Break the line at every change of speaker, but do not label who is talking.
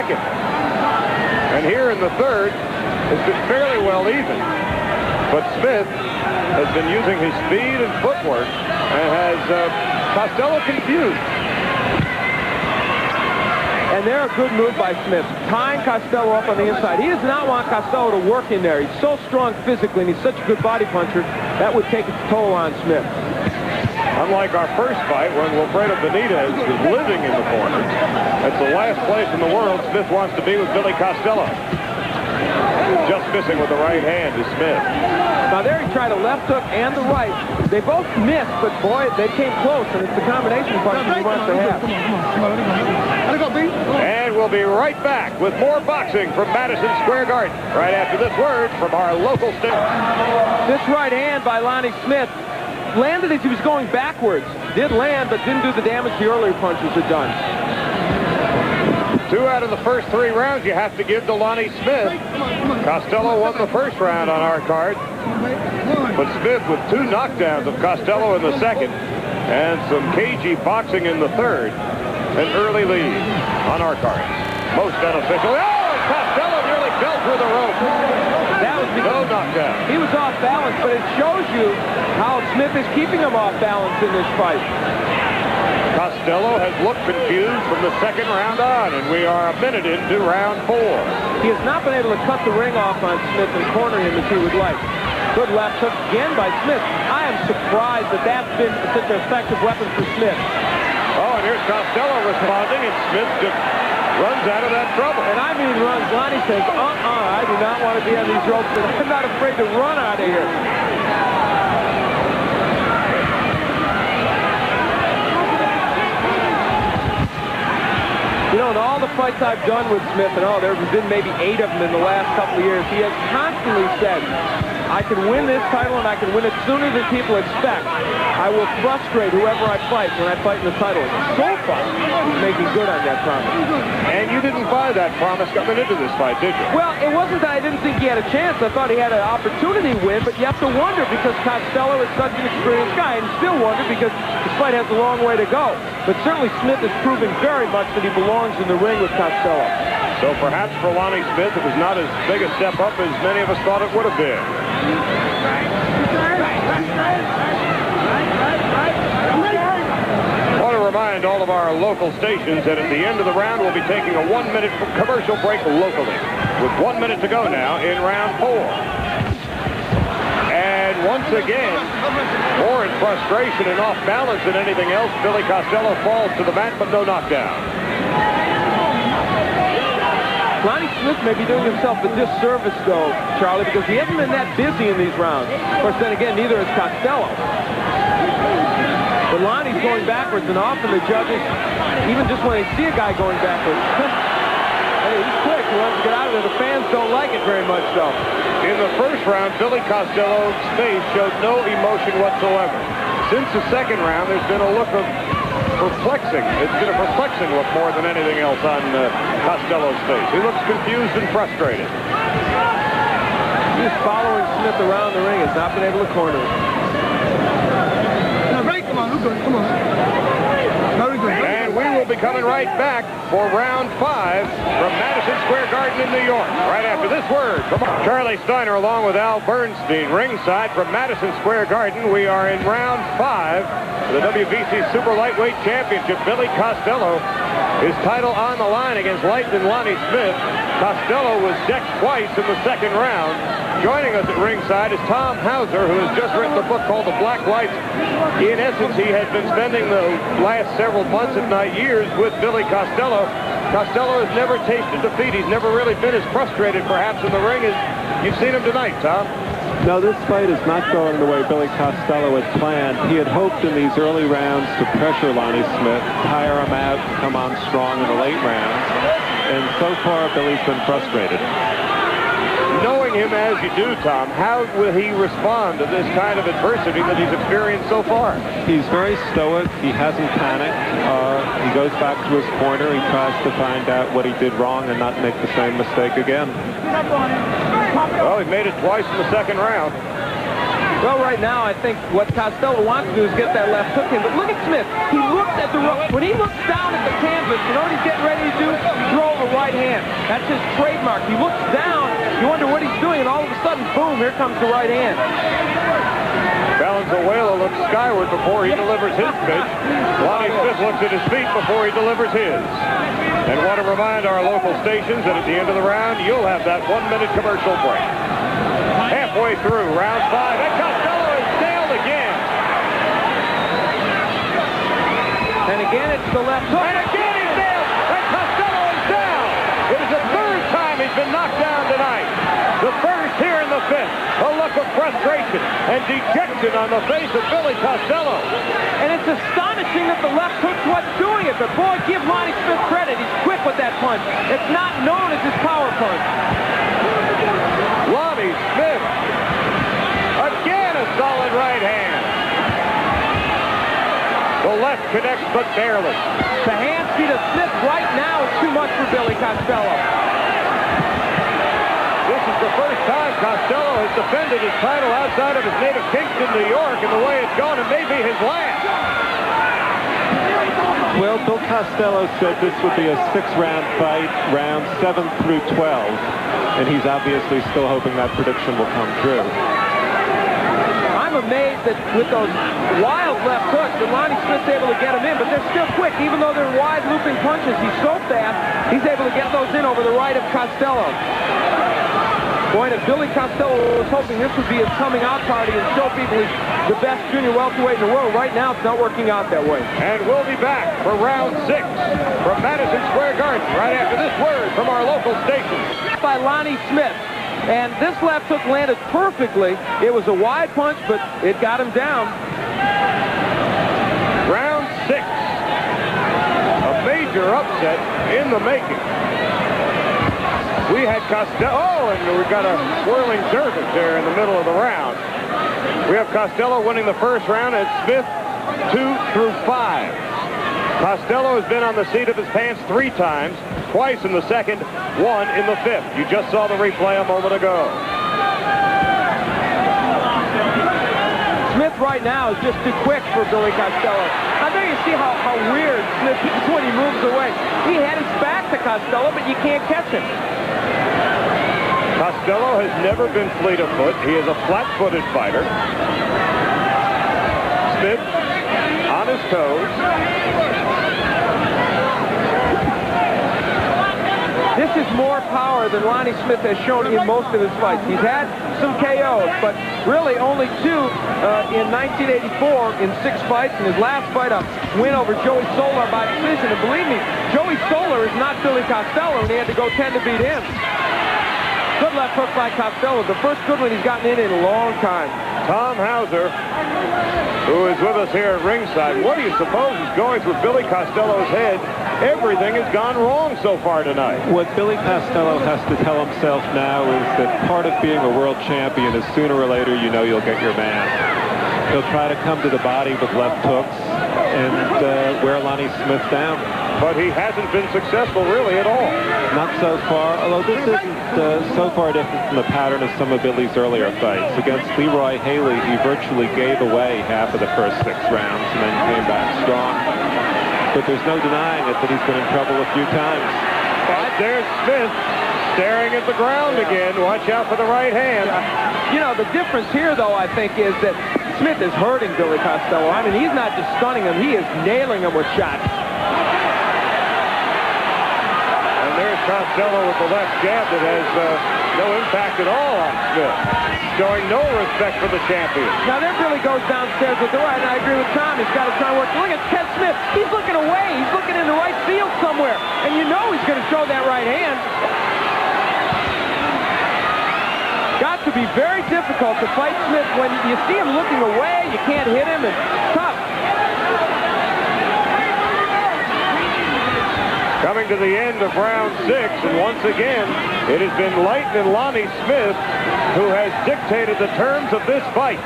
And here in the third, it's been fairly well even. But Smith has been using his speed and footwork and has Costello confused.
And they're a good move by Smith, tying Costello up on the inside. He does not want Costello to work in there. He's so strong physically, and he's such a good body puncher, that would take its toll on Smith.
Unlike our first fight, when Wilfredo Benitez was living in the corner, that's the last place in the world Smith wants to be with Billy Costello. Just missing with the right hand is Smith.
Now there he tried a left hook and the right. They both missed, but boy, they came close, and it's the combination punch he wants to have.
And we'll be right back with more boxing from Madison Square Garden right after this word from our local station.
This right hand by Lonnie Smith landed as he was going backwards. Did land, but didn't do the damage the earlier punches had done.
2 out of the first 3 rounds you have to give to Lonnie Smith. Costello won the first round on our card. But Smith with 2 knockdowns of Costello in the second and some cagey boxing in the third. An early lead on our card. Most unofficial. Oh, and Costello nearly fell through the rope.
That was because
no knockdown.
He was off balance, but it shows you how Smith is keeping him off balance in this fight.
Costello has looked confused from the second round on, and we are a minute into round 4.
He has not been able to cut the ring off on Smith and corner him as he would like. Good left hook again by Smith. I am surprised that that's been such an effective weapon for Smith.
Oh, and here's Costello responding, and Smith just runs out of that trouble.
And I mean runs. Lonnie says, I do not want to be on these ropes, and I'm not afraid to run out of here. You know, in all the fights I've done with Smith, and there have been maybe 8 of them in the last couple of years, he has constantly said, I can win this title and I can win it sooner than people expect. I will frustrate whoever I fight when I fight in the title. So far, he's making good on that promise.
And you didn't buy that promise coming into this fight, did you?
Well, it wasn't that I didn't think he had a chance. I thought he had an opportunity to win, but you have to wonder because Costello is such an experienced guy, and still wonder because this fight has a long way to go. But certainly Smith is proving very much that he belongs in the ring with Costello.
So perhaps for Lonnie Smith, it was not as big a step up as many of us thought it would have been. I want to remind all of our local stations that at the end of the round, we'll be taking a 1-minute commercial break locally, with 1 minute to go now in round 4. And once again, more in frustration and off balance than anything else, Billy Costello falls to the mat, but no knockdown.
Lonnie Smith may be doing himself a disservice, though, Charlie, because he hasn't been that busy in these rounds. Of course, then again, neither is Costello. But Lonnie's going backwards, and often the judges, even just when they see a guy going backwards, hey, he's quick. He wants to get out of there. The fans don't like it very much, though.
In the first round, Billy Costello's face showed no emotion whatsoever. Since the second round, there's been a look of perplexing. It's been a perplexing look more than anything else on Costello's face. He looks confused and frustrated.
He's following Smith around the ring. Has not been able to corner him.
And we will be coming right back for round 5 from Madison Square Garden in New York. Right after this word. Come on. Charlie Steiner along with Al Bernstein ringside from Madison Square Garden. We are in round 5 of the WBC Super Lightweight Championship. Billy Costello, his title on the line against Lightning Lonnie Smith. Costello was decked twice in the second round. Joining us at ringside is Tom Hauser, who has just written a book called The Black Lights. In essence, he has been spending the last several months, if not years, with Billy Costello. Costello has never tasted defeat. He's never really been as frustrated, perhaps, in the ring as you've seen him tonight, Tom.
No, this fight is not going the way Billy Costello had planned. He had hoped in these early rounds to pressure Lonnie Smith, tire him out, come on strong in the late rounds. And so far, Billy's been frustrated.
Knowing him as you do, Tom, how will he respond to this kind of adversity that he's experienced so far?
He's very stoic. He hasn't panicked. He goes back to his corner. He tries to find out what he did wrong and not make the same mistake again.
Well, he made it twice in the second round.
Well, right now, I think what Costello wants to do is get that left hook in. But look at Smith. He looks at the rope. When he looks down at the canvas, you know what he's getting ready to do? Throw a right hand. That's his trademark. He looks down, you wonder what he's doing, and all of a sudden, boom, here comes the right hand.
Valenzuela looks skyward before he delivers his pitch. Lonnie Smith looks at his feet before he delivers his. And want to remind our local stations that at the end of the round, you'll have that 1-minute commercial break. Halfway through round 5, and Costello is nailed again.
And again, it's the left hook.
And again he's nailed, and Costello is down. It is the third time he's been knocked down tonight. The first here in the 5th. A look of frustration and dejection on the face of Billy Costello.
And it's astonishing that the left hook's what's doing it. But boy, give Lonnie Smith credit. He's quick with that punch. It's not known as his power punch.
Lonnie Smith. Again a solid right hand. The left connects but barely.
The hand speed of Smith right now is too much for Billy Costello.
This is the first time Costello has defended his title outside of his native Kingston, New York, and the way it's gone, it may be his last.
Well, Bill Costello said this would be a 6-round fight, rounds 7 through 12, and he's obviously still hoping that prediction will come true.
I'm amazed that with those wild left hooks that Lonnie Smith's able to get them in, but they're still quick. Even though they're wide looping punches, he's so fast, he's able to get those in over the right of Costello. Boy, and if Billy Costello was hoping this would be his coming out party and show people he's the best junior welterweight in the world, right now it's not working out that way.
And we'll be back for round 6 from Madison Square Garden right after this word from our local station.
By Lonnie Smith. And this left hook landed perfectly. It was a wide punch, but it got him down.
Round 6. A major upset in the making. We had Costello, and we've got a swirling surface there in the middle of the round. We have Costello winning the first round and Smith 2 through 5. Costello has been on the seat of his pants 3 times, twice in the second, 1 in the 5th. You just saw the replay a moment ago.
Smith right now is just too quick for Billy Costello. Now there you see how weird Smith is when he moves away. He had his back to Costello, but you can't catch him.
Costello has never been fleet of foot. He is a flat-footed fighter. Smith on his toes.
This is more power than Lonnie Smith has shown in most of his fights. He's had some KOs, but really only 2 in 1984 in 6 fights. And his last fight, a win over Joey Solar by decision. And believe me, Joey Solar is not Billy Costello, and he had to go 10 to beat him. Good left hook by Costello. The first good one he's gotten in a long time.
Tom Hauser, who is with us here at ringside. What do you suppose is going through Billy Costello's head? Everything has gone wrong so far tonight.
What Billy Costello has to tell himself now is that part of being a world champion is sooner or later you know you'll get your man. He'll try to come to the body with left hooks and wear Lonnie Smith down.
But he hasn't been successful really at all.
Not so far, although this isn't so far different from the pattern of some of Billy's earlier fights. Against Leroy Haley, he virtually gave away half of the first 6 rounds and then came back strong. But there's no denying it that he's been in trouble a few times.
But there's Smith staring at the ground again. Watch out for the right hand.
You know, the difference here, though, I think, is that Smith is hurting Billy Costello. I mean, he's not just stunning him, he is nailing him with shots.
And there's Costello with the left jab that has no impact at all on Smith. Showing no respect for the champion.
Now, there Billy goes downstairs with the right, and I agree with Tom. He's got to try and work. Look at Ted Smith. He's looking away. He's looking in the right field somewhere. And you know he's going to show that right hand. Got to be very difficult to fight Smith when you see him looking away. You can't hit him. It's tough.
Coming to the end of round 6, and once again, it has been Leighton and Lonnie Smith who has dictated the terms of this fight.